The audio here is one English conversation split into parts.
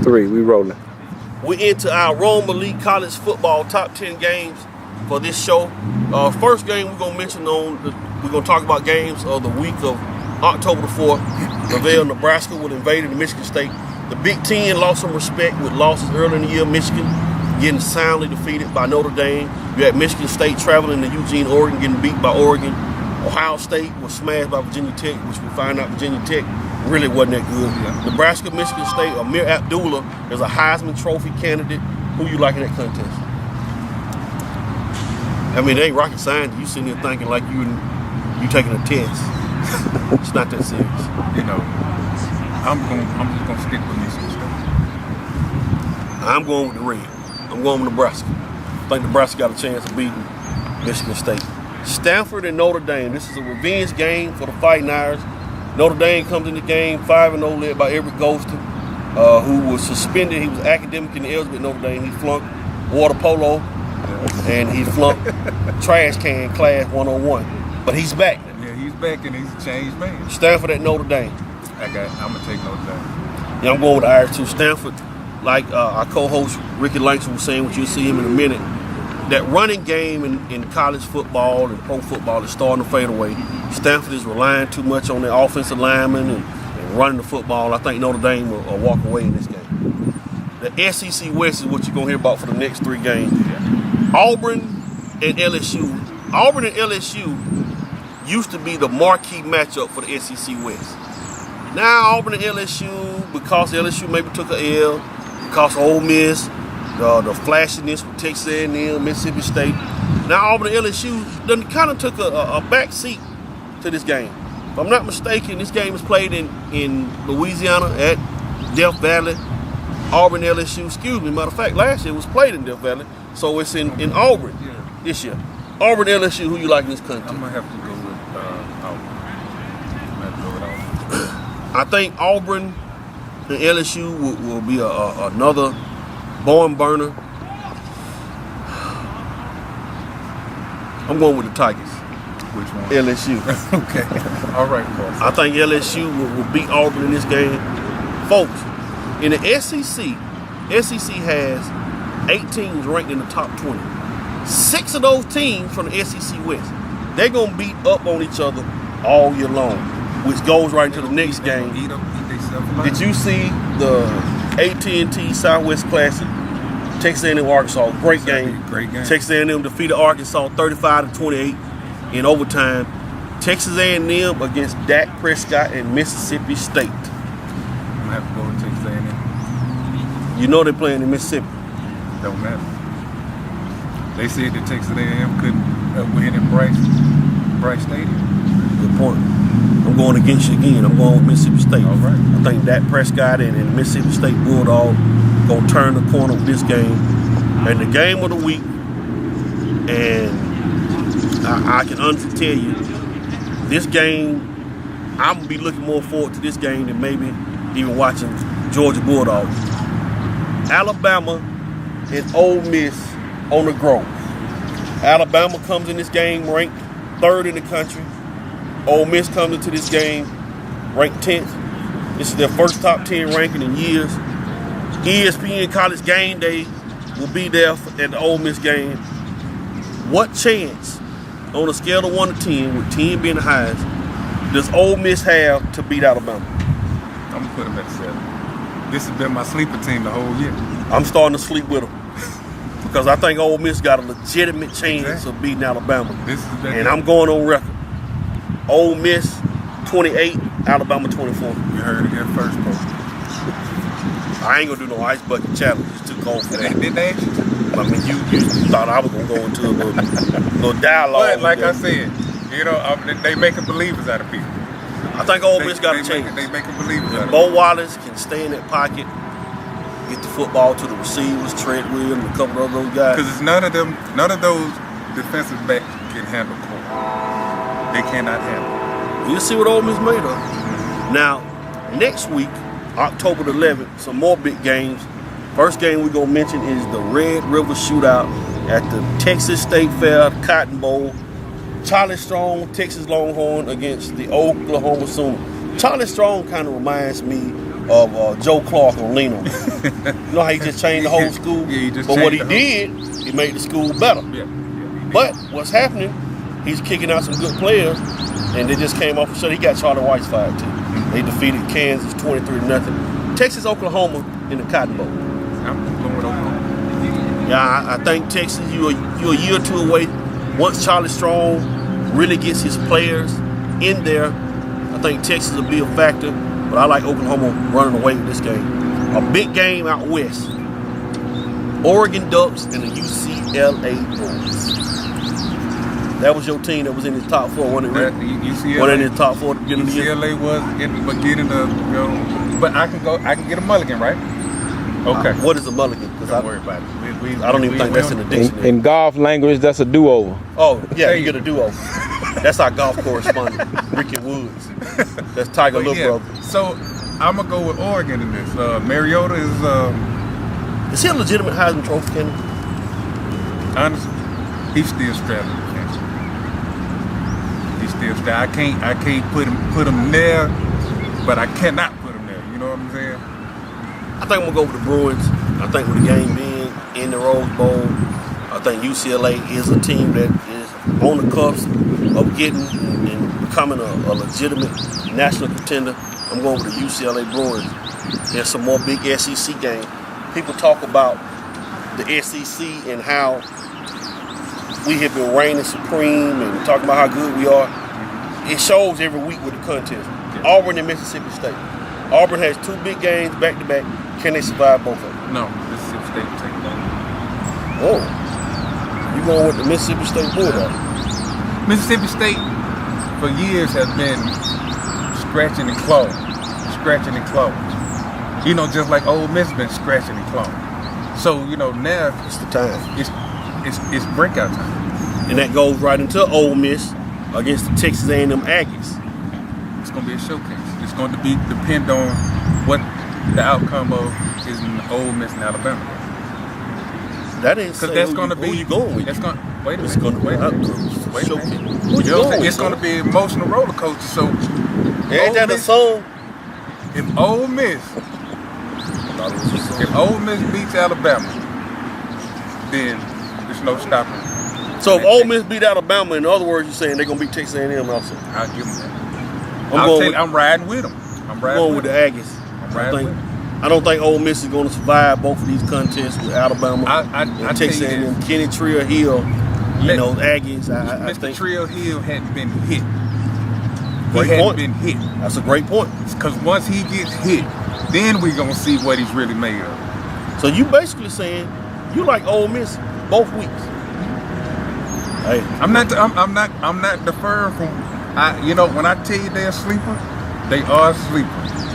3, we rolling. We're into our Rome Elite College Football Top 10 games for this show. First game we're gonna mention we're gonna talk about games of the week of October the 4th. Lavelle, Nebraska would invade Michigan State. The Big Ten lost some respect with losses early in the year. Michigan getting soundly defeated by Notre Dame. You had Michigan State traveling to Eugene, Oregon, getting beat by Oregon. Ohio State was smashed by Virginia Tech, which we find out Virginia Tech really wasn't that good. Yeah. Nebraska, Michigan State, Amir Abdullah is a Heisman Trophy candidate. Who you like in that contest? I mean, it ain't rocket science. You sitting there thinking like you taking a test. It's not that serious. You know, I'm just gonna stick with Michigan State. I'm going with the Red. I'm going with Nebraska. I think Nebraska got a chance of beating Michigan State. Stanford and Notre Dame. This is a revenge game for the Fighting Irish. Notre Dame comes in the game 5-0, led by Eric Golston, who was suspended. He was academically eligible at Notre Dame. He flunked water polo, and he flunked trash can class 101. But he's back now. Yeah, he's back, and he's a changed man. Stanford at Notre Dame. I'm gonna take Notre Dame. Yeah, I'm going with the Irish too. Stanford, like our co-host Ricky Langston was saying, which you'll see him in a minute, that running game in college football and pro football is starting to fade away. Stanford is relying too much on their offensive linemen and running the football. I think Notre Dame will walk away in this game. The SEC West is what you're going to hear about for the next 3 games. Yeah. Auburn and LSU. Auburn and LSU used to be the marquee matchup for the SEC West. Now Auburn and LSU, because LSU maybe took an L, because Ole Miss, the flashiness with Texas A&M, Mississippi State. Now Auburn and LSU done kind of took a back seat to this game. If I'm not mistaken, this game is played in Louisiana at Death Valley. Auburn LSU, matter of fact, last year it was played in Death Valley, so it's in Auburn this year. Auburn LSU, who you like in this country? I'm gonna have to go with Auburn. I think Auburn and LSU will be another barn burner. I'm going with the Tigers. Which one? LSU. Okay. All right, boss. I think LSU will beat Auburn in this game. Folks, in the SEC has 8 teams ranked in the top 20. 6 of those teams from the SEC West. They're going to beat up on each other all year long, which goes right into the next game. Did you see the AT&T Southwest Classic? Texas A&M Arkansas, great game. Texas A&M defeated Arkansas 35-28 in overtime. Texas A&M against Dak Prescott and Mississippi State. I'm gonna have to go with Texas A&M. You know they're playing in Mississippi. Don't matter. They said that Texas A&M couldn't win in Bryce Stadium. Good point. I'm going against you again. I'm going with Mississippi State. All right. I think Dak Prescott and Mississippi State Bulldog gonna turn the corner with this game. And the game of the week, and I can honestly tell you, this game, I'm gonna be looking more forward to this game than maybe even watching Georgia Bulldogs. Alabama and Ole Miss on the Grove. Alabama comes in this game ranked 3rd in the country. Ole Miss comes into this game ranked 10th. This is their first top 10 ranking in years. ESPN College Game Day will be there at the Ole Miss game. What chance, on a scale of 1 to 10, with 10 being the highest, does Ole Miss have to beat Alabama? I'm going to put them at 7. This has been my sleeper team the whole year. I'm starting to sleep with them because I think Ole Miss got a legitimate chance of beating Alabama. And I'm going on record. Ole Miss 28, Alabama 24. You heard it here first, folks. I ain't gonna do no ice bucket challenge. It's too cold for that. Didn't they ask you? I mean, you thought I was gonna go into a little dialogue. But like I said, they making believers out of people. I think Ole Miss got a chance. They making believers out of Bo Wallace can stay in that pocket, get the football to the receivers, Treadwell, and a couple of those guys. Because none of those defensive backs can handle Cole. They cannot handle. You'll see what Ole Miss made of. Now, next week, October the 11th, some more big games. First game we're going to mention is the Red River Shootout at the Texas State Fair, the Cotton Bowl. Charlie Strong, Texas Longhorn against the Oklahoma Sooner. Charlie Strong kind of reminds me of Joe Clark on Leno. You know how he just changed the whole school? Yeah, he just but what he changed did, he made the school better. Yeah. But what's happening, he's kicking out some good players, and they just came off the show. He got Charlie White's fired too. They defeated Kansas 23-0. Texas, Oklahoma in the Cotton Bowl. I'm going with Oklahoma. Yeah, I think Texas, you're a year or two away. Once Charlie Strong really gets his players in there, I think Texas will be a factor. But I like Oklahoma running away with this game. A big game out west. Oregon Ducks and the UCLA Bulls. That was your team that was in the top four, wasn't it, Rick? UCLA. Wasn't in the top four at the beginning of the year? UCLA was getting the, but I can get a mulligan, right? Okay. What is a mulligan? Because Don't worry about it. I don't even think that's in the dictionary. In golf language, that's a do-over. Oh, yeah, you get a duo. That's our golf correspondent, Ricky Woods. That's Tiger But Little yeah, Brother. so I'm gonna go with Oregon in this. Mariota is Is he a legitimate Heisman Trophy candidate? honestly, he's still straddling the fence. He's still straddling. I can't put him there, but I cannot put him there. You know what I'm saying? I think I'm going to go with the Bruins. I think with the game being in the Rose Bowl, I think UCLA is a team that is on the cusp of getting and becoming a legitimate national contender. I'm going with the UCLA Bruins. There's some more big SEC games. People talk about the SEC and how we have been reigning supreme and talking about how good we are. It shows every week with the contest. Auburn and Mississippi State. Auburn has two big games back to back. Can they survive both of them? No, Mississippi State will take that. Oh, you going with the Mississippi State Bulldogs? Mississippi State for years has been scratching and clawing. You know, just like Ole Miss been scratching and clawing. So, you know, now It's the time. it's breakout time. And that goes right into Ole Miss against the Texas A&M Aggies. It's gonna be a showcase. It's going to depend on what the outcome of is in Ole Miss and Alabama. That ain't Because saying that's who going to you- be. who you going with. That's going. Wait a It's minute. going to Wait a minute. be Wait a showcase. minute. Who you You know what I'm going saying? with, It's going to son? be an emotional roller coaster. So, Ain't Ole that a Miss- song? if Ole Miss beats Alabama, then there's no stopping. So if Ole Miss beat Alabama, in other words, you're saying they're going to beat Texas A&M also. I'll give them that. I'm riding with them. I'm riding going with with the them. Aggies. I'm riding with them. I don't think Ole Miss is going to survive both of these contests with Alabama I and tell Texas you A&M. this. Kenny Trill Hill, Let- Aggies. I Mr. think Trill Hill hadn't been hit. Great He hadn't point. been hit. That's a great point. Because once he gets hit, then we're going to see what he's really made of. So you basically saying you like Ole Miss both weeks. Hey, I'm not deferring from. When I tell you they're a sleeper, they are a sleeper,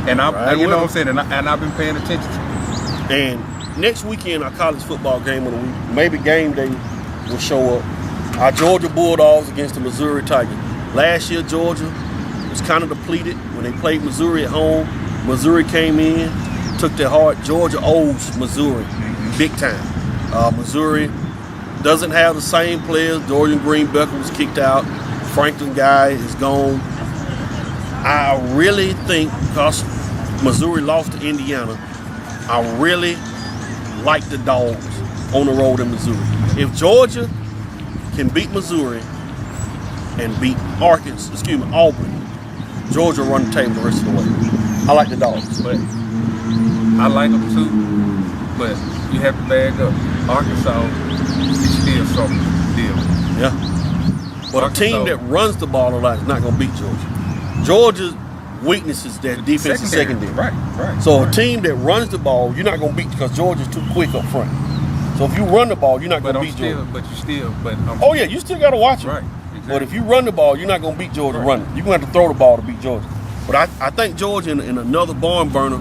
and Right you know with what I'm saying, and I've been paying attention to them. and next weekend our college football game of the week, maybe game day will show up. Our Georgia Bulldogs against the Missouri Tigers. Last year Georgia was kind of depleted when they played Missouri at home. Missouri came in, took their heart. Georgia owes Missouri big time. Missouri doesn't have the same players. Dorian Greenbecker was kicked out. Franklin guy is gone. I really think, because Missouri lost to Indiana, I really like the Dogs on the road in Missouri. If Georgia can beat Missouri and beat Auburn, Georgia will run the table the rest of the way. I like the Dogs. But I like them too, but you have to bag up. Arkansas is still something to deal with. Yeah. But a team that runs the ball a lot is not going to beat Georgia. Georgia's weakness is their defensive secondary. Right. So a team that runs the ball, you're not going to beat because Georgia's too quick up front. So if you run the ball, you're not going to beat Georgia. Oh yeah, you still got to watch it. Right. Exactly. But if you run the ball, you're not going to beat Georgia running. You're going to have to throw the ball to beat Georgia. But I think Georgia in another barn burner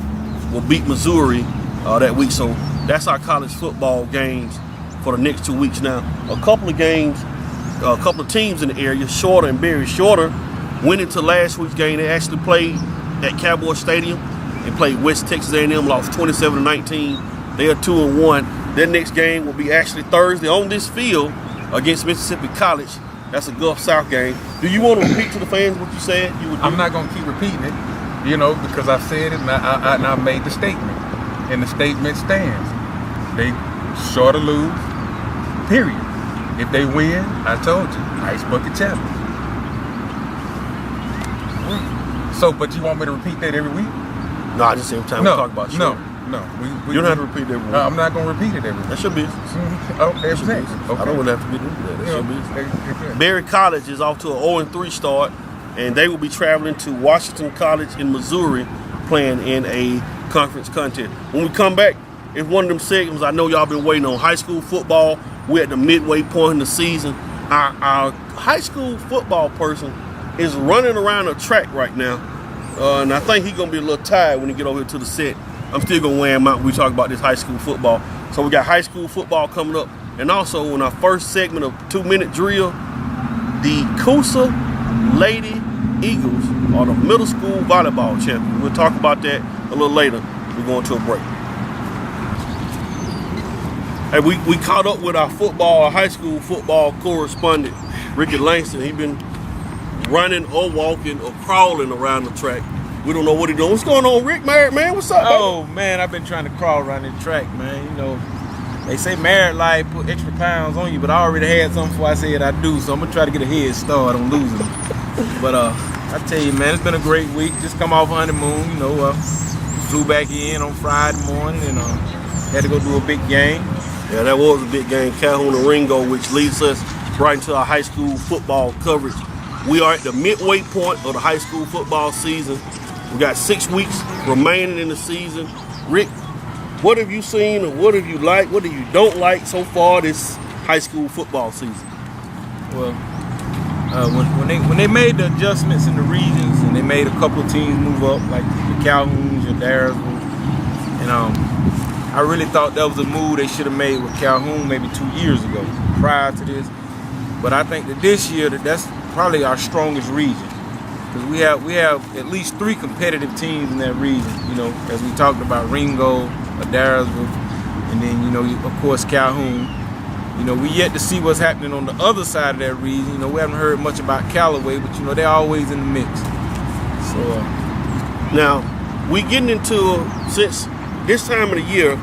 will beat Missouri that week. So that's our college football games for the next 2 weeks now. A couple of games, a couple of teams in the area, Shorter and Berry. Shorter went into last week's game. They actually played at Cowboy Stadium and played West Texas A&M, lost 27-19. They are 2-1. Their next game will be actually Thursday on this field against Mississippi College. That's a Gulf South game. Do you want to repeat to the fans what you said? I'm not going to keep repeating it. You know, because I said it and I made the statement. And the statement stands. They sure to lose, period. If they win, I told you, Ice Bucket Challenge. So, but you want me to repeat that every week? No, I just every time we talk about shit. No. You don't have to repeat it every week. I'm not going to repeat it every week. That's your business. Oh, that's Okay. okay. I don't want to have to get into that. That's your business. Berry College is off to an 0-3 start, and they will be traveling to Washington College in Missouri, playing in a conference contest. When we come back, it's one of them segments I know y'all been waiting on. High school football. We're at the midway point in the season. Our high school football person is running around a track right now, and I think he's gonna be a little tired when he get over here to the set. I'm still gonna wear him out when we talk about this high school football. So we got high school football coming up, and also in our first segment of 2-minute drill, the Coosa Lady Eagles are the middle school volleyball champions. We'll talk about that a little later. We're going to a break. Hey, we caught up with our high school football correspondent, Ricky Langston. He's been running or walking or crawling around the track. We don't know what he's doing. What's going on, Rick? Married man, what's up? Oh man, I've been trying to crawl around the track, man. You know, they say married life put extra pounds on you, but I already had something before I said I do, so I'm gonna try to get a head start on losing. But I tell you, man, it's been a great week. Just come off honeymoon, you know. Flew back in on Friday morning and had to go do a big game. Yeah, that was a big game, Calhoun and Ringo, which leads us right into our high school football coverage. We are at the midway point of the high school football season. We got 6 weeks remaining in the season. Rick, what have you seen or what have you liked, what do you don't like so far this high school football season? Well, when they made the adjustments in the regions and they made a couple of teams move up, like the Calhouns, your Daresville, and I really thought that was a move they should have made with Calhoun maybe 2 years ago prior to this. But I think that this year that's probably our strongest region. Because we have at least 3 competitive teams in that region, you know, as we talked about Ringo, Daresville, and then, you know, of course, Calhoun. You know, we yet to see what's happening on the other side of that region. You know, we haven't heard much about Callaway, but, you know, they're always in the mix. So, now, we getting into, since this time of the year,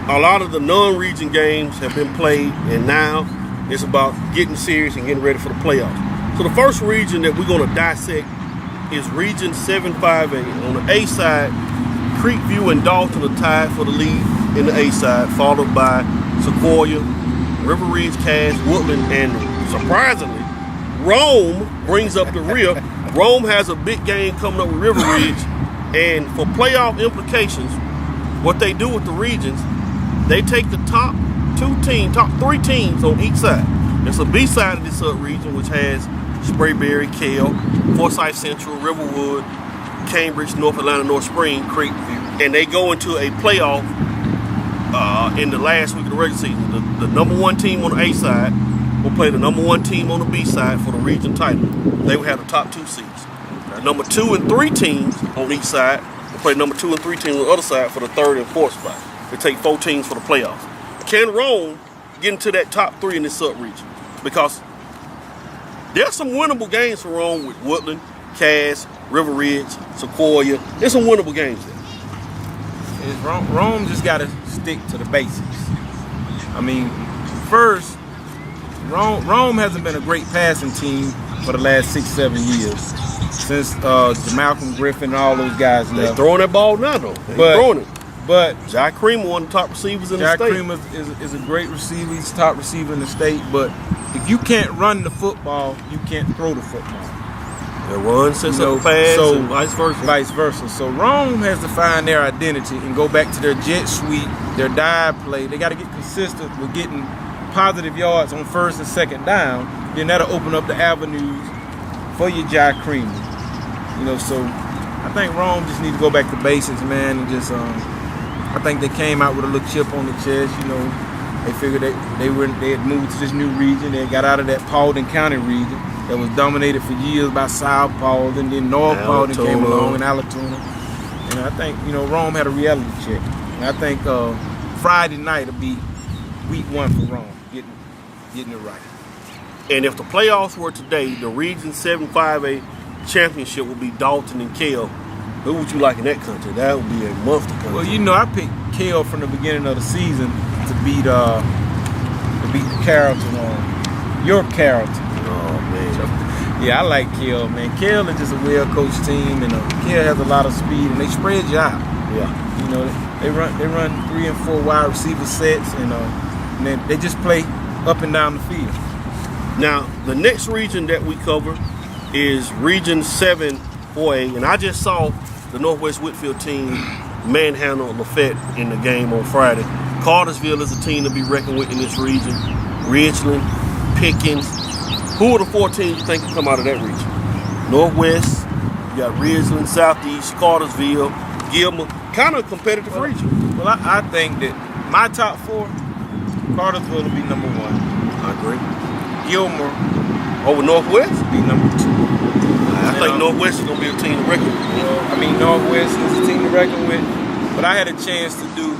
a lot of the non-region games have been played, and now it's about getting serious and getting ready for the playoffs. So the first region that we're going to dissect is Region 7-5A. On the A side, Creekview and Dalton are tied for the lead in the A side, followed by Sequoia, River Ridge, Cass, Woodland, and surprisingly, Rome brings up the rear. Rome has a big game coming up with River Ridge, and for playoff implications, what they do with the regions, they take the top 3 teams on each side. There's a B side of this sub-region, which has Sprayberry, Kell, Forsyth Central, Riverwood, Cambridge, North Atlanta, North Spring, Creekview, and they go into a playoff in the last week of the regular season. The number 1 team on the A side will play the number 1 team on the B side for the region title. They will have the top 2 seeds. Number 2 and 3 teams on each side will play number 2 and 3 teams on the other side for the 3rd and 4th spot. They take 4 teams for the playoffs. Can Rome get into that top 3 in this sub-region? Because there's some winnable games for Rome with Woodland, Cass, River Ridge, Sequoia. There's some winnable games there. Rome just got to stick to the basics. I mean, first, Rome hasn't been a great passing team for the last 6-7 years since Malcolm Griffin and all those guys left. They're throwing that ball now, though. They're throwing it. But Jack Creamer, one of the top receivers in the state. Jack Creamer is a great receiver. He's the top receiver in the state. But if you can't run the football, you can't throw the football. They run, sets up a pass, so and vice versa. Vice versa. So Rome has to find their identity and go back to their jet sweep, their dive play. They got to get consistent with getting positive yards on 1st and 2nd down. Then that'll open up the avenues for your Jack Creamer. You know, so I think Rome just needs to go back to basics, man, and just I think they came out with a little chip on the chest. You know, they figured they had moved to this new region. They got out of that Paulding County region that was dominated for years by South Paulding, then North Paulding came along, and Allatoona. And I think, you know, Rome had a reality check. And I think Friday night will be week 1 for Rome, getting it right. And if the playoffs were today, the Region 7-5A championship will be Dalton and Kell. Who would you like in that country? That would be a monster country. Well, you know, I picked Kel from the beginning of the season to beat the Carrollton, York Carrollton. Oh man. Yeah, I like Kel, man. Kel is just a well-coached team, and Kel has a lot of speed, and they spread you out. Yeah. You know, they run 3 and 4 wide receiver sets, and they just play up and down the field. Now, the next region that we cover is Region 7 4A, and I just saw the Northwest Whitfield team manhandle Lafayette in the game on Friday. Cartersville is a team to be reckoned with in this region. Ridgeland, Pickens. Who are the 4 teams you think can come out of that region? Northwest, you got Ridgeland, Southeast, Cartersville, Gilmer. Kind of a competitive region. Well, I think that my top 4, Cartersville will be number 1. I agree. Gilmer Over Northwest? will be number 2. I think Northwest is going to be a team to reckon with. I mean, Northwest is a team to reckon with, but I had a chance to do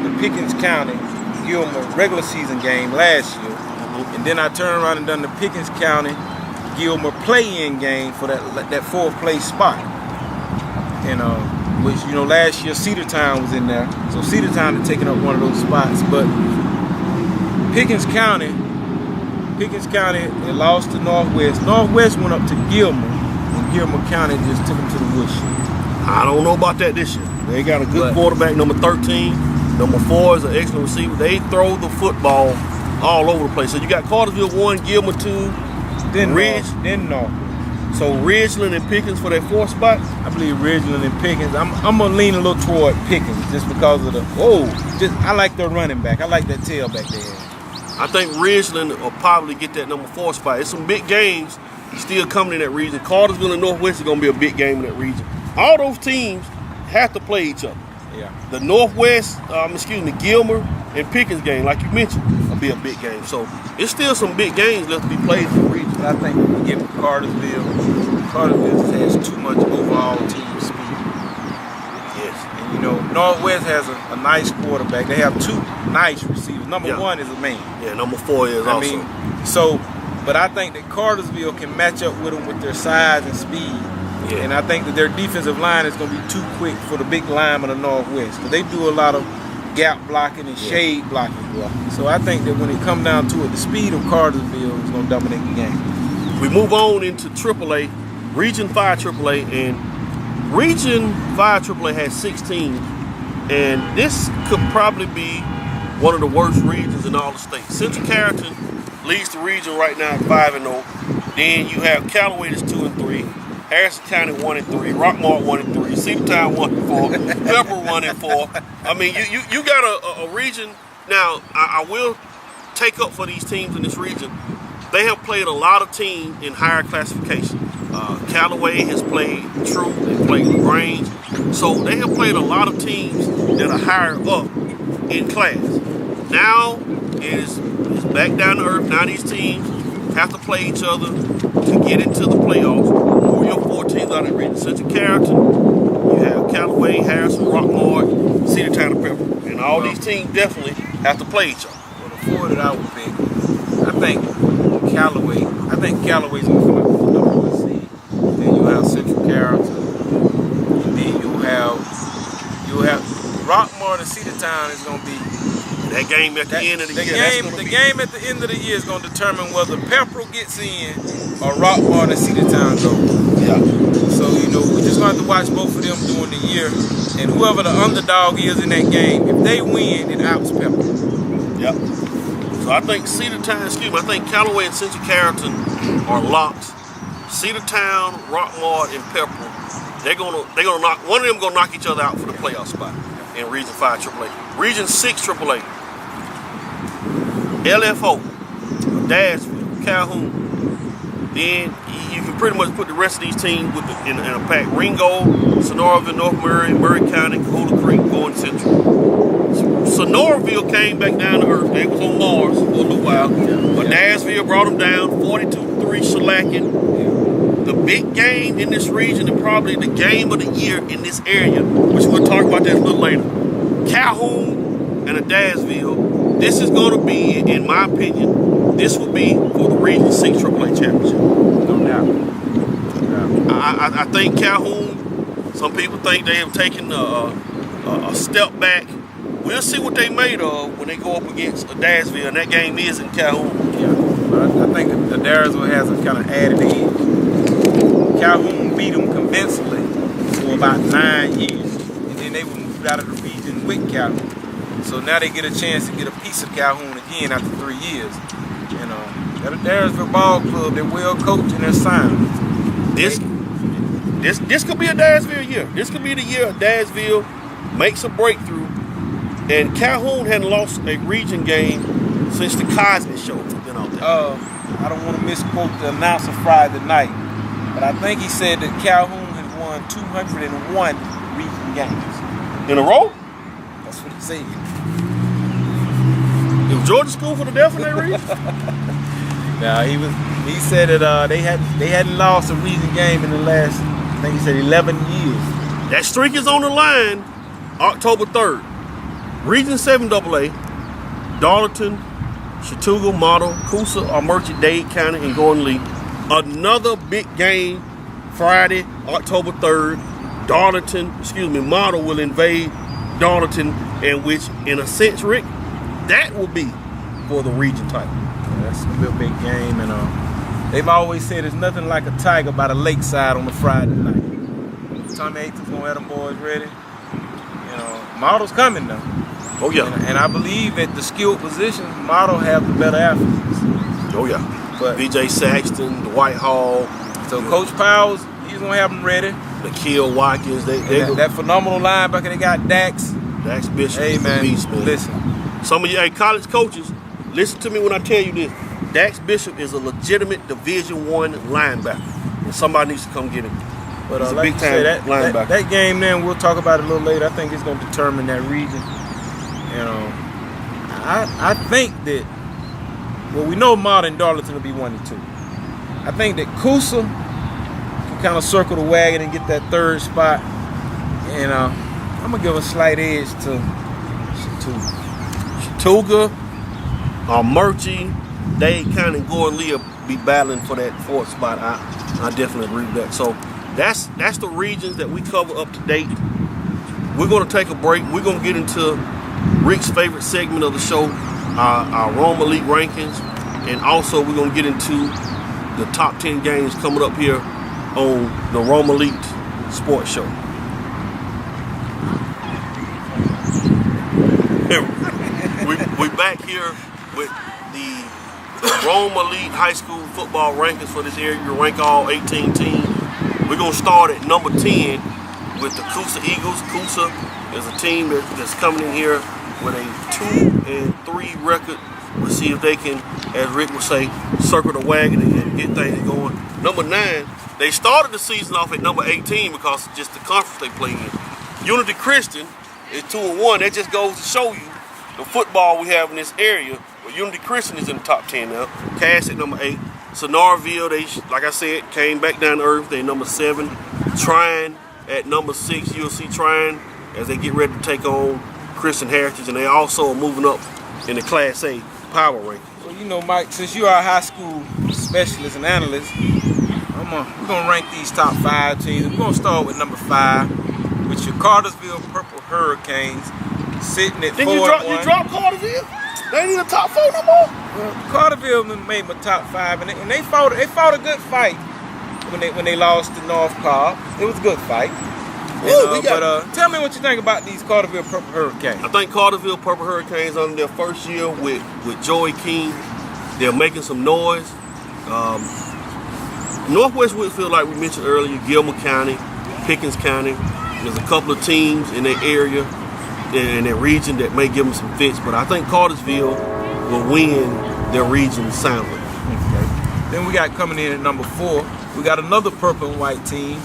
the Pickens County Gilmer regular season game last year, and then I turned around and done the Pickens County Gilmer play-in game for that 4th place spot. And which, you know, last year Cedartown was in there, so Cedartown had taken up one of those spots. But Pickens County, they lost to Northwest. Northwest went up to Gilmer, and Gilmer County just took them to the woodshed. I don't know about that this year. They got a good quarterback, number 13. Number 4 is an excellent receiver. They throw the football all over the place. So you got Cartersville 1, Gilmer 2, Then Ridge. North. So Ridgeland and Pickens for that 4th spot. I believe Ridgeland and Pickens. I'm gonna lean a little toward Pickens just because of I like their running back. I like that tailback they have. I think Ridgeland will probably get that number 4 spot. It's some big games still coming in that region. Cartersville and Northwest is going to be a big game in that region. All those teams have to play each other. Yeah. The Northwest, Gilmer and Pickens game, like you mentioned, will be a big game. So it's still some big games left to be played in the region. But I think when we get Cartersville has too much overall team speed. Yes. And you know, Northwest has a nice quarterback. They have 2 nice receivers. Number 1 is a man. Yeah, number 4 is also. But I think that Cartersville can match up with them with their size and speed. Yeah. And I think that their defensive line is going to be too quick for the big linemen of Northwest. Because they do a lot of gap blocking and shade blocking. Yeah. So I think that when it comes down to it, the speed of Cartersville is going to dominate the game. We move on into AAA, Region 5 AAA, and Region 5 AAA has 6 teams, and this could probably be one of the worst regions in all the states. Central Carrollton leads the region right now at 5-0. Then you have Callaway that's 2-3, Harrison County 1-3, Rockmart 1-3, Cedartown 1-4, Pepper 1-4. I mean, you got a region. Now, I will take up for these teams in this region. They have played a lot of teams in higher classification. Callaway has played True, they played LaGrange. So they have played a lot of teams that are higher up in class. Now it's back down to earth. Now these teams have to play each other to get into the playoffs. Who are your 4 teams out of the region? Central Carrollton, you have Callaway, Harrison, Rockmart, Cedartown, and Pepper. And all these teams definitely have to play each other. Well, the 4 that I would pick, I think Callaway's going to come up with the number 1 seed. Then you'll have Central Carrollton. And then you'll have Rockmart and Cedartown is going to be That game at the end of the year. The game at the end of the year is going to determine whether Pepperell gets in or Rockmart and Cedartown go. Yeah. So, you know, we just going to have to watch both of them during the year. And whoever the underdog is in that game, if they win, it outs Pepperell. Yep. So I think I think Callaway and Central Carrollton are locks. Cedartown, Rockmart, and Pepperell, they're gonna knock one of them gonna knock each other out for the playoff spot in Region 5 AAA. Region 6 AAA. LFO, Dashville, Calhoun. Then you can pretty much put the rest of these teams in a pack. Ringo, Sonoraville, North Murray, Murray County, Cohola Creek, going Central. Sonoraville came back down to earth. They was on Mars for a little while. But Dashville brought them down, 42-3 shellacking. The big game in this region and probably the game of the year in this area, which we'll talk about that a little later. Calhoun and Dashville. This is going to be, in my opinion, this will be for the Region 6 AAA Championship. No doubt. I think Calhoun Some people think they have taken a step back. We'll see what they made of when they go up against Adairsville, and that game is in Calhoun. Yeah, but I think Adairsville has a kind of added edge. Calhoun beat them convincingly for about 9 years, and then they were moved out of the region with Calhoun. So now they get a chance to get a piece of Calhoun again after 3 years. You know, that Adairsville ball club, they're well coached and they're sound. This could be a Adairsville year. This could be the year Adairsville makes a breakthrough. And Calhoun hadn't lost a region game since the Cosby Show has been out there. I don't want to misquote the announcer Friday night, but I think he said that Calhoun had won 201 region games. In a row? That's what he said. Is Georgia School for the Deaf in that region? Now he said that they hadn't lost a region game in the last, I think he said 11 years. That streak is on the line October 3rd. Region 7 AA, Darlington, Chattooga, Model, Coosa, Armurchie, Dade County, and Gordon Lee. Another big game Friday, October 3rd. Model will invade Darlington, and which, in a sense, Rick, that will be for the region title. Yeah, that's gonna be a big game, and they've always said there's nothing like a tiger by the lakeside on a Friday night. Tommy Aiton's gonna have them boys ready. You know, Model's coming though. Oh yeah. And I believe at the skilled position, Model have the better athletes. Oh yeah. But B.J. Saxton, Dwight Hall. So Coach Powers, he's gonna have them ready. Nikhil Watkins, That phenomenal linebacker they got, Dax Bishop. Hey man, beast, man. listen. Some of you college coaches, listen to me when I tell you this. Dax Bishop is a legitimate Division I linebacker, and somebody needs to come get him. But He's a like big you time said, linebacker. that game then, we'll talk about it a little later. I think it's going to determine that region. You know, I think that, well, we know Modern Darlington will be 1 and 2. I think that Coosa can kind of circle the wagon and get that third spot. And I'm going to give a slight edge to Chattooga, Armurchie, Dade County, and Gordon Lee will be battling for that fourth spot. I definitely agree with that. So that's the regions that we cover up to date. We're going to take a break. We're going to get into Rick's favorite segment of the show, our Rome Elite rankings, and also we're going to get into the top 10 games coming up here on the Rome Elite Sports Show. We back here with the Rome Elite High School football rankings for this area. You rank all 18 teams. We're going to start at number 10 with the Coosa Eagles. Coosa is a team that's coming in here with a 2-3 record. We'll see if they can, as Rick would say, circle the wagon and get things going. Number 9, they started the season off at number 18 because of just the conference they play in. Unity Christian is 2-1. That just goes to show you the football we have in this area. But Unity Christian is in the top 10 now. Cass at number 8. Sonoraville, they, like I said, came back down to earth. They're number 7. Trine at number 6. You'll see Trine as they get ready to take on Christian Heritage. And they also are moving up in the Class A power ranking. So, you know, Mike, since you are a high school specialist and analyst, we're going to rank these top 5 teams. We're going to start with number 5, with your Cartersville Purple Hurricanes, sitting at 4-1. You dropped Cartersville? They ain't in the top 4 no more? Well, Cartersville made my top 5, and they fought a good fight when they lost to North Cobb. It was a good fight. Tell me what you think about these Cartersville Purple Hurricanes. I think Cartersville Purple Hurricanes on their first year with Joey King, they're making some noise. Northwest Whitfield, like we mentioned earlier, Gilmer County, Pickens County. There's a couple of teams in their area, in their region, that may give them some fits, but I think Cartersville will win their region soundly. Okay. Then we got coming in at number 4, we got another purple and white team,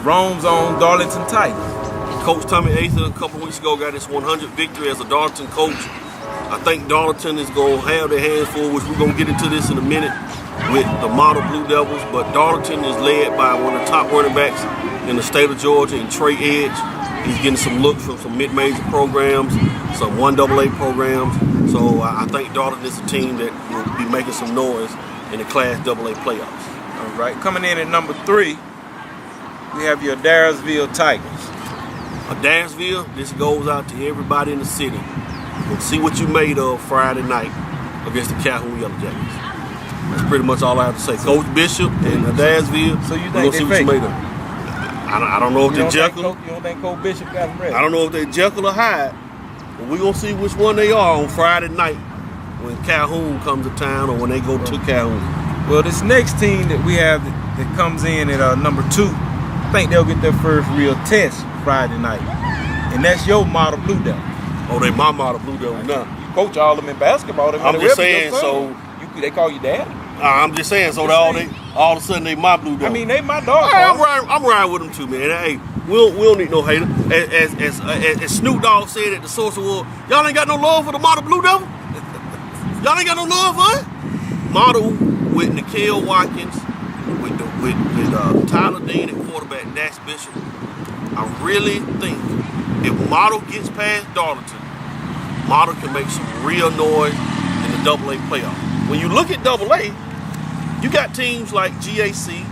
Rome's own Darlington Titans. Coach Tommy Ather a couple of weeks ago got his 100th victory as a Darlington coach. I think Darlington is going to have their hands full, which we're going to get into this in a minute, with the Model Blue Devils, but Darlington is led by one of the top running backs in the state of Georgia, in Trey Edge. He's getting some looks from some mid-major programs, some 1AA programs. So I think Darlington is a team that will be making some noise in the Class AA playoffs. All right, coming in at number 3, we have your Dyersville Tigers. Dyersville, this goes out to everybody in the city. We'll see what you made of Friday night against the Calhoun Yellow Jackets. That's pretty much all I have to say. Coach Bishop and Dyersville, So you we're think gonna they see what you fake? made of. I don't know if they're Jekyll. You don't think Coach Bishop got them ready? I don't know if they're Jekyll or Hyde, but we're gonna see which one they are on Friday night when Calhoun comes to town or when they go to Calhoun. Well, this next team that we have that comes in at number 2, I think they'll get their first real test Friday night, and that's your Model Blue Devil. Oh, they my model Blue Devil now. You coach all of them in basketball. I'm just saying, so they call you daddy. I'm just saying, so all of a sudden they my Blue Devil. I mean, they my dog. Hey, I'm riding with them too, man. Hey, we don't need no hater. As Snoop Dogg said at the Source Award, y'all ain't got no love for the Model Blue Devil. Y'all ain't got no love for it. Model with Nikhil Watkins, with Tyler Dean at quarterback, Dax Bishop. I really think if Model gets past Darlington, Model can make some real noise in the AA playoff. When you look at AA, you got teams like GAC,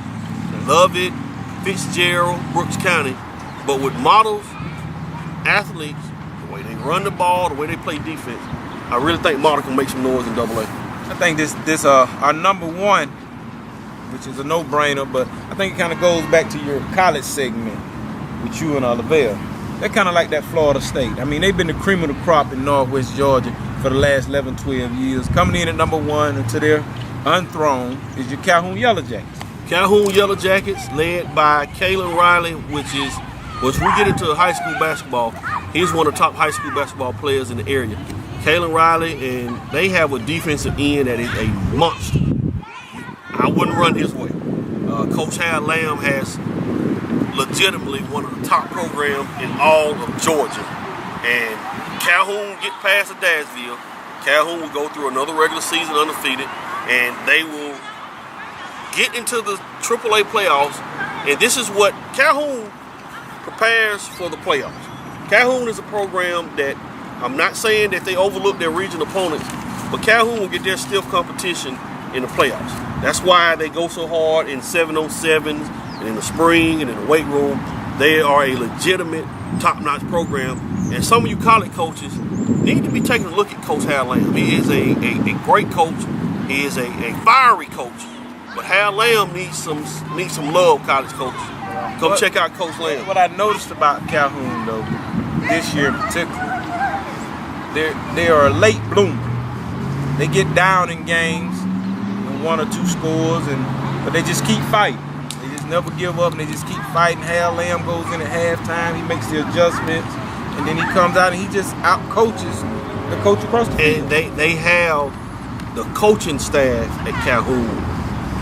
Lovett, Fitzgerald, Brooks County, but with Model's athletes, the way they run the ball, the way they play defense, I really think Model can make some noise in AA. I think this our number 1, which is a no-brainer, but I think it kind of goes back to your college segment with you and Lavelle. They're kind of like that Florida State. I mean, they've been the cream of the crop in Northwest Georgia for the last 11, 12 years. Coming in at number 1 until they're unthrown is your Calhoun Yellow Jackets. Calhoun Yellow Jackets, led by Kalen Riley, which we get into high school basketball, he's one of the top high school basketball players in the area. Kalen Riley, and they have a defensive end that is a monster. I wouldn't run his way. Coach Hal Lamb has legitimately one of the top programs in all of Georgia. And Calhoun get past Dyersville. Calhoun will go through another regular season undefeated, and they will get into the AAA playoffs. And this is what Calhoun prepares for the playoffs. Calhoun is a program that I'm not saying that they overlook their regional opponents, but Calhoun will get their stiff competition in the playoffs. That's why they go so hard in 7-on-7s and in the spring and in the weight room. They are a legitimate, top-notch program. And some of you college coaches need to be taking a look at Coach Hal Lamb. He is a great coach. He is a fiery coach. But Hal Lamb needs some love, college coaches. Come check out Coach Lamb. What I noticed about Calhoun, though, this year in particular, they are a late bloomer. They get down in games, in 1 or 2 scores, but they just keep fighting. They just never give up, and they just keep fighting. Hal Lamb goes in at halftime. He makes the adjustments, and then he comes out and he just out-coaches the coach across the field. And they have the coaching staff at Calhoun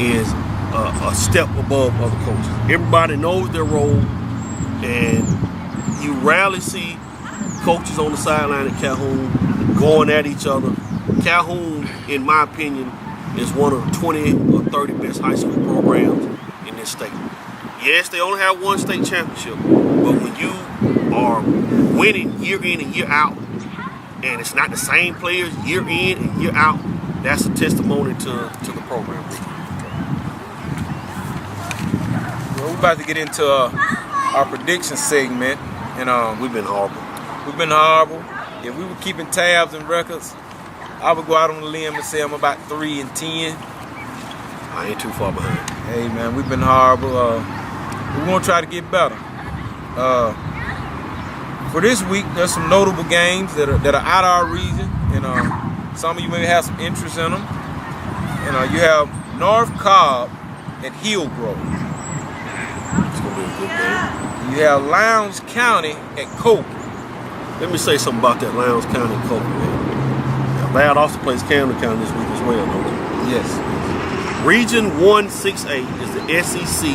is a step above other coaches. Everybody knows their role, and you rarely see coaches on the sideline at Calhoun going at each other. Calhoun, in my opinion, is one of the 20 or 30 best high school programs in this state. Yes, they only have 1 state championship, but when you are winning year in and year out, and it's not the same players year in and year out, that's a testimony to the program. Well, we're about to get into our prediction segment, and We've been horrible. we've been horrible. If we were keeping tabs and records, I would go out on a limb and say I'm about 3-10. I ain't too far behind. Hey man, we've been horrible. We're gonna try to get better. For this week, there's some notable games that are out of our region, and some of you may have some interest in them. And you have North Cobb at Hillgrove. It's gonna be a good game. You have Lowndes County at Cope. Let me say something about that Lowndes County and Copeland, man. Bad also plays Camden County this week as well, don't they? Yes. Region 168 is the SEC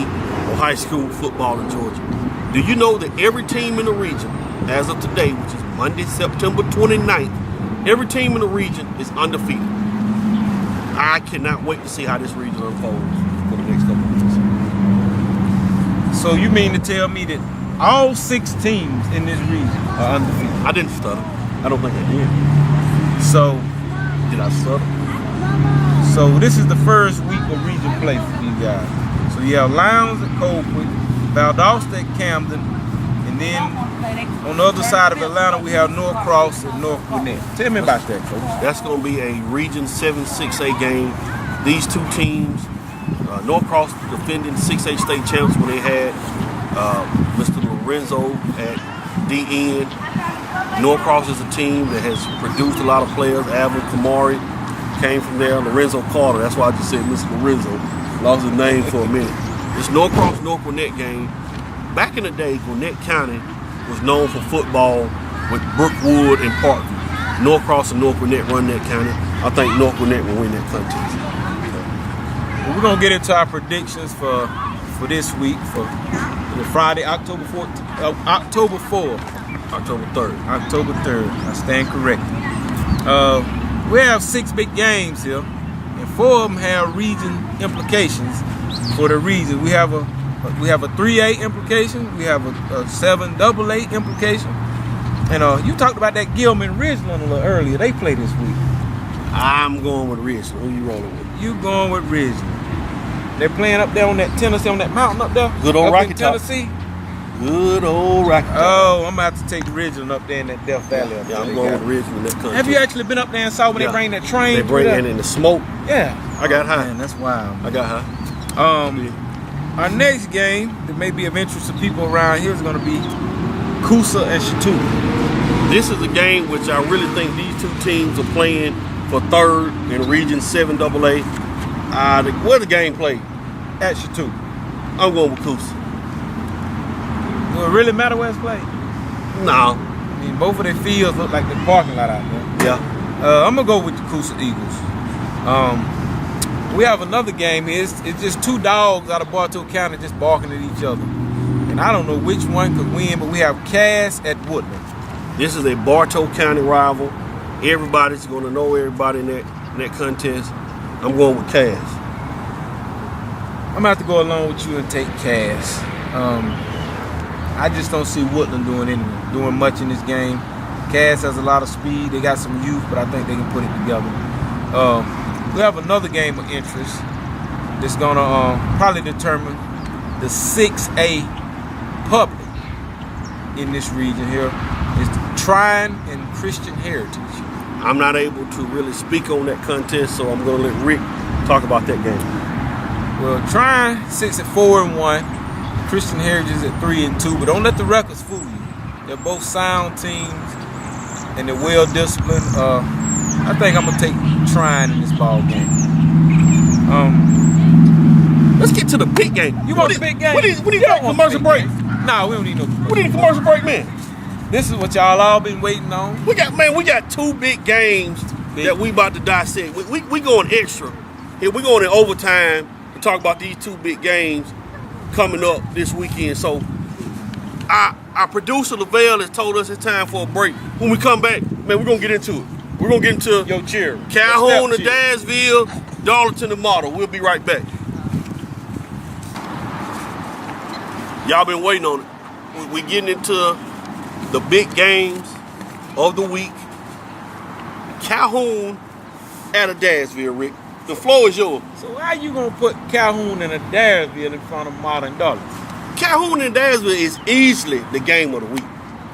of high school football in Georgia. Do you know that every team in the region, as of today, which is Monday, September 29th, every team in the region is undefeated? I cannot wait to see how this region unfolds for the next couple of weeks. So you mean to tell me that all 6 teams in this region are undefeated? I didn't stutter. I don't think I did. So Did I stutter? this is the first week of region play for you guys. So you have Lowndes at Copeland, Valdosta at Camden, and then on the other side of Atlanta, we have Norcross and North Gwinnett. Tell me about that, Coach. That's going to be a Region 7 6A game. These two teams, Norcross defending 6A state champs when they had Mr. Lorenzo at DN. Norcross is a team that has produced a lot of players. Alvin Kamari came from there. Lorenzo Carter, that's why I just said Mr. Lorenzo. Lost his name for a minute. This Norcross North Gwinnett game, back in the day, Gwinnett County was known for football with Brookwood and Parkview. Norcross and North Gwinnett run that county. I think North Gwinnett will win that contest. Well, we're gonna get into our predictions for this week for Friday, October 4th. October 3rd. October 3rd. I stand corrected. We have 6 big games here, and 4 of them have region implications for the region. We have a 3A implication. We have a 7AA implication. And you talked about that Gilman Ridgeland a little earlier. They play this week. I'm going with Ridgeland. Who you rolling with? You going with Ridgeland. They're playing up there on that Tennessee, on that mountain up there. Good old up Rocky in Top. Tennessee. Good old Rocky Top. Oh, I'm about to take Ridgeland up there in that Death Valley. Up Yeah, there. I'm going with Ridgeland in that contest. Have you actually been up there and saw when they bring that train? They bring through in there? the smoke. Yeah. I got high. Man, that's wild. I got high. Our next game that may be of interest to people around here is going to be Coosa and Chattooga. This is a game which I really think these two teams are playing for 3rd in Region 7AA. Where the game played? At Chattooga. I'm going with Coosa. Will it really matter where it's played? No. I mean, both of their fields look like the parking lot out there. Yeah. I'm going to go with the Coosa Eagles. We have another game here. It's just 2 dogs out of Bartow County just barking at each other. And I don't know which one could win, but we have Cass at Woodland. This is a Bartow County rival. Everybody's going to know everybody in that contest. I'm going with Cass. I'm going to have to go along with you and take Cass. I just don't see Woodland doing much in this game. Cass has a lot of speed. They got some youth, but I think they can put it together. We have another game of interest that's going to probably determine the 6A public in this region here. It's Trine and Christian Heritage. I'm not able to really speak on that contest, so I'm going to let Rick talk about that game. Well, Trine sits at 4-1. Christian Heritage is at 3-2. But don't let the records fool you. They're both sound teams, and they're well disciplined. I think I'm gonna take Trine in this ball game. Let's get to the big game. You want the big game? We need a commercial break. Nah, we don't need no commercial. We need a commercial break, man. This is what y'all all been waiting on. We got 2 big games that we about to dissect. We going extra. Here we going in overtime to talk about these 2 big games coming up this weekend. So our producer Lavelle has told us it's time for a break. When we come back, man, we're gonna get into it. We're gonna get into Yo, cheer. Calhoun and Cheer. Dansville, Darlington and Model. We'll be right back. Y'all been waiting on it. We getting into the big games of the week. Calhoun at Dansville, Rick. The floor is yours. So how you gonna put Calhoun and Dansville in front of Modern Darlington? Calhoun and Dansville is easily the game of the week.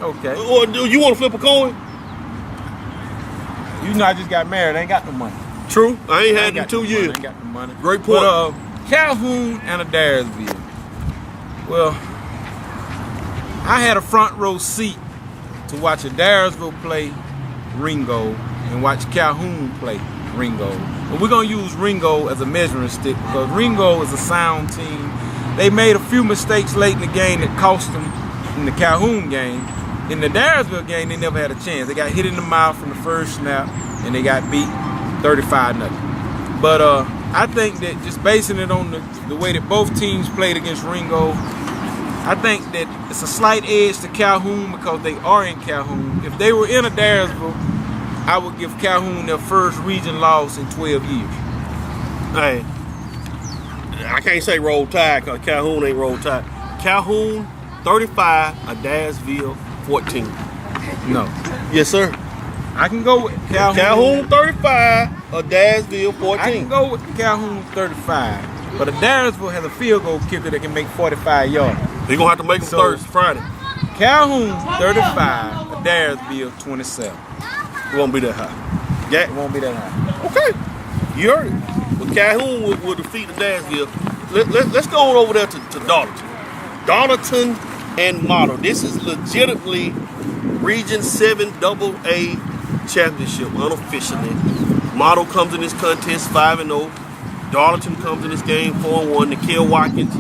Okay. Or do you want to flip a coin? You know I just got married. I ain't got no money. True. I ain't had it in got 2 no money, years. I ain't got no money. Great point. But, Calhoun and Dansville. Well, I had a front row seat to watch Dansville play Ringo and watch Calhoun play Ringo. But we're going to use Ringo as a measuring stick because Ringo is a sound team. They made a few mistakes late in the game that cost them in the Calhoun game. In the Dansville game, they never had a chance. They got hit in the mouth from the first snap and they got beat 35-0. But I think that just basing it on the way that both teams played against Ringo, I think that it's a slight edge to Calhoun because they are in Calhoun. If they were in a Dansville, I would give Calhoun their first region loss in 12 years. Hey, I can't say roll tide because Calhoun ain't roll tide. Calhoun 35, Dansville 14. No. Yes, sir. I can go with Calhoun. Calhoun 35, Dansville 14. I can go with Calhoun 35. But Dansville has a field goal kicker that can make 45 yards. He gonna have to make them Thursday, Friday. Calhoun 35, Adairsville 27. It won't be that high. It won't be that high. Okay. You heard it. But Calhoun will defeat Adairsville. Let's go on over there to Darlington. Darlington and Model. This is legitimately Region 7 AA championship, unofficially. Model comes in this contest 5-0. Darlington comes in this game 4-1. Nikhil Watkins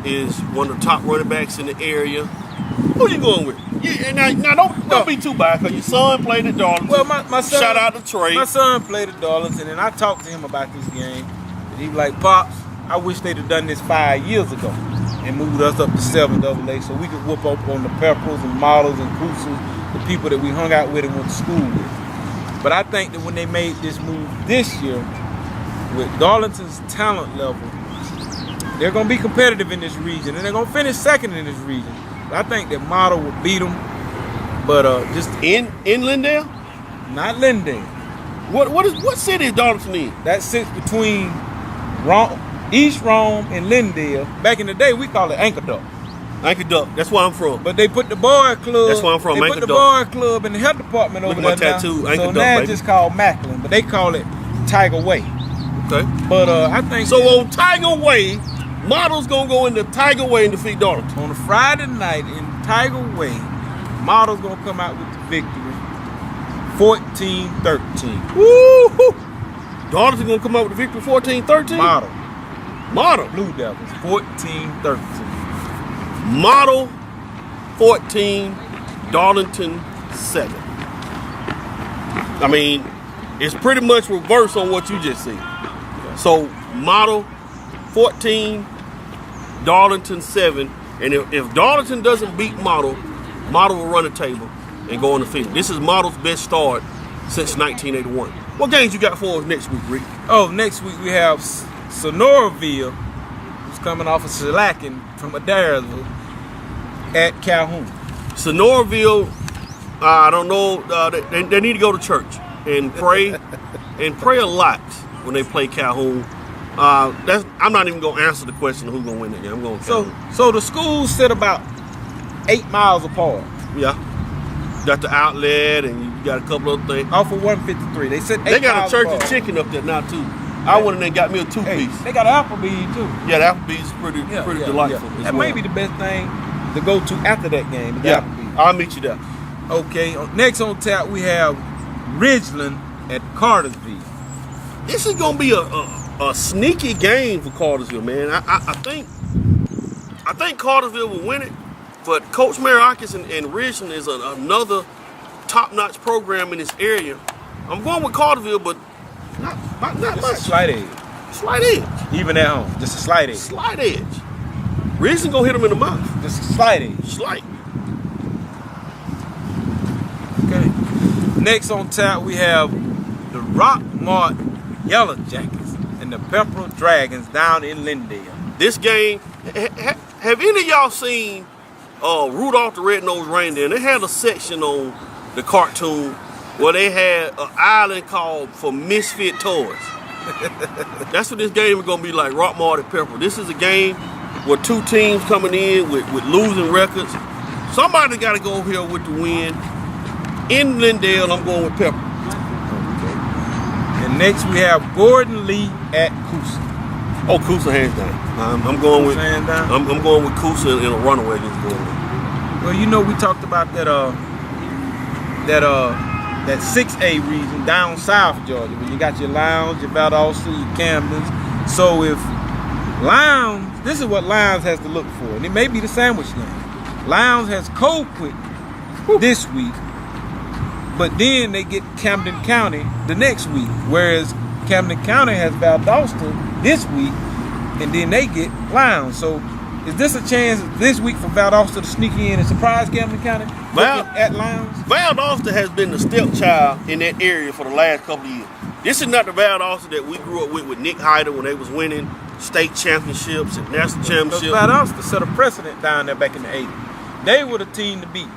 is one of the top running backs in the area. Who you going with? Yeah, now don't be too bad, because your son played at Darlington. Well, my son, shout out to Trey. My son played at Darlington, and I talked to him about this game. And he was like, Pops, I wish they'd have done this 5 years ago and moved us up to 7 AA so we could whoop up on the Peppers and Models and Cousins, the people that we hung out with and went to school with. But I think that when they made this move this year, with Darlington's talent level, they're going to be competitive in this region, and they're going to finish second in this region. But I think that Model will beat them, but just in Lindale, not Lindale. What city is Darlington in? That sits between East Rome and Lindale. Back in the day, we call it Anchor Duck. Anchor Duck. That's where I'm from. But they put the boy club. That's where I'm from. They Anchor put the Duck. boy club in the health department over there now. Tattoo. Anchor so Duck, now baby. it's just called Macklin, but they call it Tiger Way. Okay. But I think so. On Tiger Way, Model's gonna go into Tiger Way and defeat Darlington on a Friday night in Tiger Way. Model's gonna come out with the victory, 14-13. Woo! Darlington gonna come out with the victory, 14-13. Model. Blue Devils, 14-13. Model 14, Darlington 7. I mean, it's pretty much reverse on what you just said. So Model 14, Darlington 7, and if Darlington doesn't beat Model will run the table and go undefeated. This is Model's best start since 1981. What games you got for us next week, Rick? Oh, next week we have Sonoraville, who's coming off of shellacking from Adairsville, at Calhoun. Sonoraville, I don't know. They need to go to church and pray, and pray a lot when they play Calhoun. I'm not even gonna answer the question of who's gonna win that game. I'm going. So the schools sit about 8 miles apart. Yeah. Got the outlet, and you got a couple of things. Off of 153. They sit 8 miles apart. They got a church and chicken up there now too. I went in there and got me a 2-piece. They got Applebee's too. Yeah, the Applebee's is pretty delightful. That may be the best thing to go to after that game. Yeah, I'll meet you there. Okay, next on tap we have Ridgeland at Cartersville. This is gonna be a sneaky game for Cartersville, man. I think Cartersville will win it, but Coach Marakis and Ridgeland is another top-notch program in this area. I'm going with Cartersville, but not much. Slight edge. Slight edge. Even at home, just a slight edge. Slight edge. Ridgeland gonna hit him in the mouth. Just a slight edge. Slight. Okay. Next on tap we have the Rockmart Yellow Jackets and the Pepper Dragons down in Lindale. This game, have any of y'all seen Rudolph the Red-Nosed Reindeer? They had a section on the cartoon where they had an island called for misfit toys. That's what this game is gonna be like, Rockmart and Pepper. This is a game with two teams coming in with losing records. Somebody got to go here with the win. In Lindale, I'm going with Pepper. Okay. And next we have Gordon Lee at Coosa. Oh, Coosa hands down. I'm going with hands down? I'm going with Coosa in a runaway against Gordon. Well, you know we talked about that 6A region down south Georgia, where you got your Lowndes, your Valdosta, your Camdens. So if Lowndes, this is what Lowndes has to look for, and it may be the sandwich game. Lowndes has Colquitt this week, but then they get Camden County the next week, whereas Camden County has Valdosta this week, and then they get Lowndes. So is this a chance this week for Valdosta to sneak in and surprise Camden County at Lowndes? Valdosta has been the stepchild in that area for the last couple of years. This is not the Valdosta that we grew up with Nick Hyder when they was winning state championships and national championships. Valdosta set a precedent down there back in the 80s. They were the team to beat.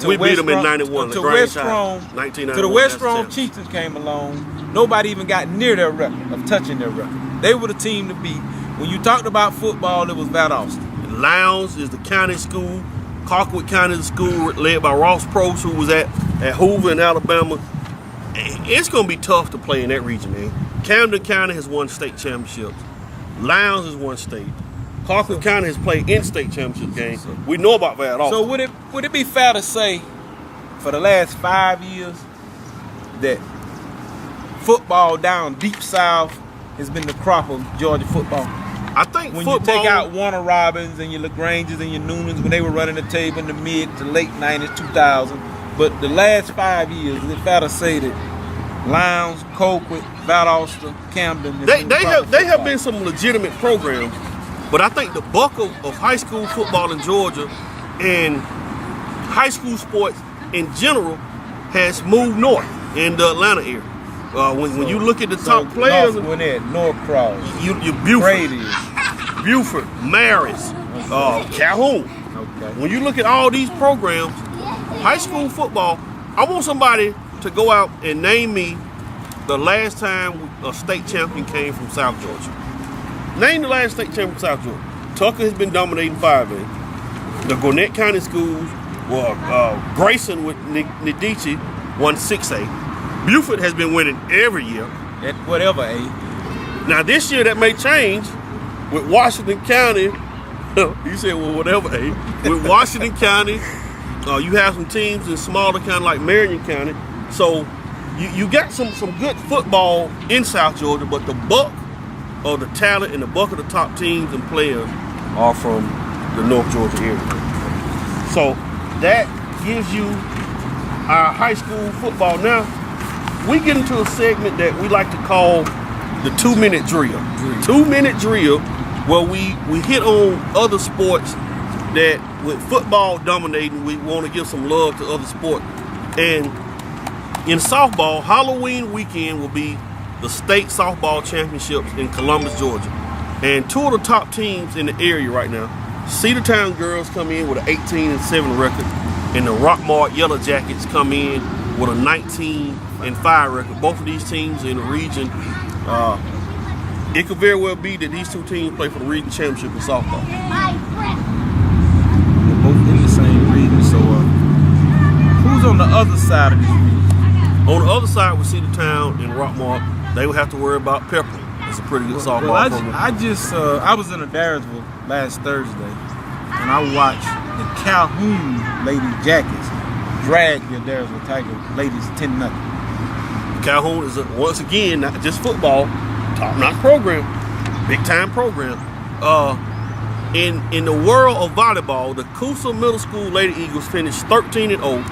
We beat them in 91. Until West Rome, the West Rome Chieftains came along, nobody even got near their record of touching their record. They were the team to beat. When you talked about football, it was Valdosta. Lowndes is the county school. Colquitt County is the school led by Ross Probst, who was at Hoover in Alabama. It's going to be tough to play in that region, man. Camden County has won state championships. Lowndes has won state. Colquitt County has played in-state championship games. We know about that also. So would it be fair to say, for the last 5 years, that football down deep south has been the crop of Georgia football? I think when football, you take out Warner Robins and your LaGranges and your Noonans when they were running the table in the mid to late 90s, 2000, but the last 5 years, is it fair to say that Lowndes, Colquitt, Valdosta, Camden, they have been some legitimate programs, but I think the bulk of high school football in Georgia and high school sports in general has moved north in the Atlanta area. When you look at the top players, North Gwinnett, Norcross, you Buford, Brady, Buford, Marist, Calhoun. okay. When you look at all these programs, high school football, I want somebody to go out and name me the last time a state champion came from South Georgia. Name the last state champion from South Georgia. Tucker has been dominating 5A. The Gwinnett County schools, Grayson with Medici won 6A. Buford has been winning every year. At whatever age. Now this year that may change with Washington County. You said, well, whatever age. With Washington County, you have some teams in smaller county like Marion County. So you got some good football in South Georgia, but the bulk of the talent and the bulk of the top teams and players are from the North Georgia area. So that gives you our high school football. Now, we get into a segment that we like to call the 2-minute drill. 2-minute drill, where we hit on other sports that, with football dominating, we want to give some love to other sports. And in softball, Halloween weekend will be the state softball championships in Columbus, Georgia. And two of the top teams in the area right now, Cedartown Girls come in with an 18-7 record, and the Rockmart Yellow Jackets come in with a 19-5 record. Both of these teams in the region, it could very well be that these two teams play for the region championship in softball. They're both in the same region, so who's on the other side of this region? On the other side with Cedartown and Rockmart, they would have to worry about Pepperell. It's a pretty good softball program. I was in Adairsville last Thursday, and I watched the Calhoun Lady Jackets drag the Adairsville Tiger ladies 10-0. Calhoun is, once again, not just football, top-notch program, big-time program. In the world of volleyball, the Coosa Middle School Lady Eagles finished 13-0,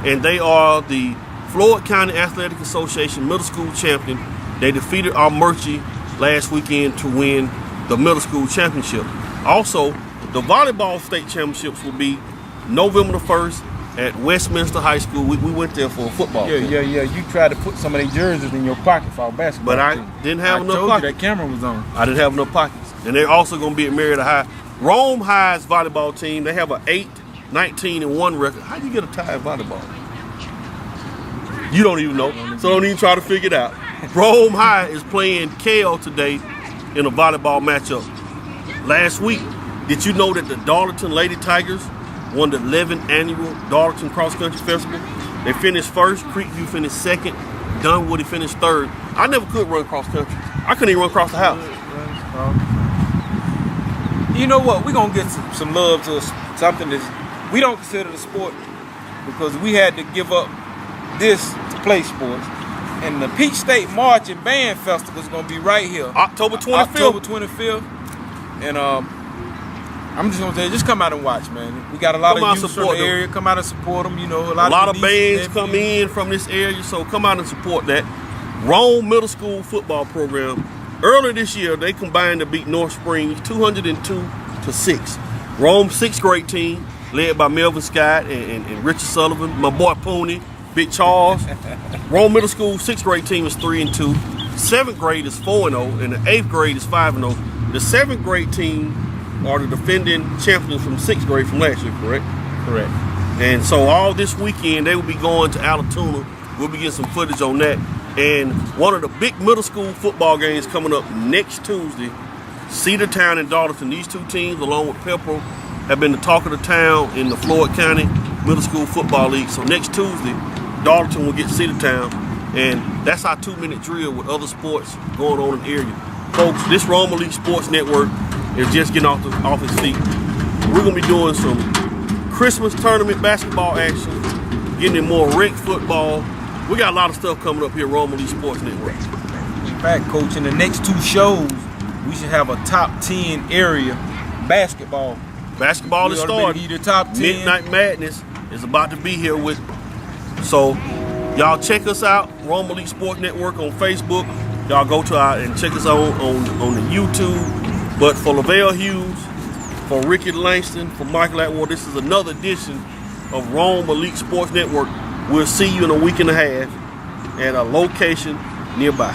and they are the Floyd County Athletic Association Middle School champion. They defeated our Murchie last weekend to win the middle school championship. Also, the volleyball state championships will be November the 1st at Westminster High School. We went there for a football game. Yeah. You tried to put some of their jerseys in your pocket for our basketball But I team. didn't have enough I told pockets. you that camera was on. I didn't have enough pockets. And they're also going to be at Marietta High. Rome High's volleyball team, they have an 8-19-1 record. How do you get a tie in volleyball? You don't even know, so don't even try to figure it out. Rome High is playing Kale today in a volleyball matchup. Last week, did you know that the Darlington Lady Tigers won the 11th annual Darlington Cross Country Festival? They finished first, Creekview finished second, Dunwoody finished third. I never could run cross country. I couldn't even run across the house. You know what? We're going to get some love to something that we don't consider the sport, because we had to give up this to play sports. And the Peach State March and Band Festival is going to be right here. October 25th. October 25th. And I'm just going to say, just come out and watch, man. We got a lot of youth from the area. Come out and support them. You know, a lot of bands come in from this area, so come out and support that. Rome Middle School football program. Earlier this year, they combined to beat North Springs 202-6. Rome's 6th grade team, led by Melvin Scott and Richard Sullivan, my boy Pooney, Big Charles. Rome Middle School 6th grade team is 3-2. 7th grade is 4-0, and the 8th grade is 5-0. The 7th grade team are the defending champions from 6th grade from last year, correct? Correct. And so all this weekend, they will be going to Allatoona. We'll be getting some footage on that. And one of the big middle school football games coming up next Tuesday Cedartown and Darlington, these two teams, along with Pepperell, have been the talk of the town in the Floyd County Middle School Football League. So next Tuesday, Darlington will get Cedartown, and that's our 2-minute drill with other sports going on in the area. Folks, this Rome Elite Sports Network is just getting off its feet. We're going to be doing some Christmas tournament basketball action, getting in more rec football. We got a lot of stuff coming up here at Rome Elite Sports Network. In fact, Coach, in the next 2 shows, we should have a top 10 area basketball. Basketball is starting. The top 10. Midnight Madness is about to be here with. So y'all check us out, Rome Elite Sports Network on Facebook. Y'all go to our and check us out on the YouTube. But for Lavelle Hughes, for Ricky Langston, for Michael Atwater, this is another edition of Rome Elite Sports Network. We'll see you in a week and a half at a location nearby.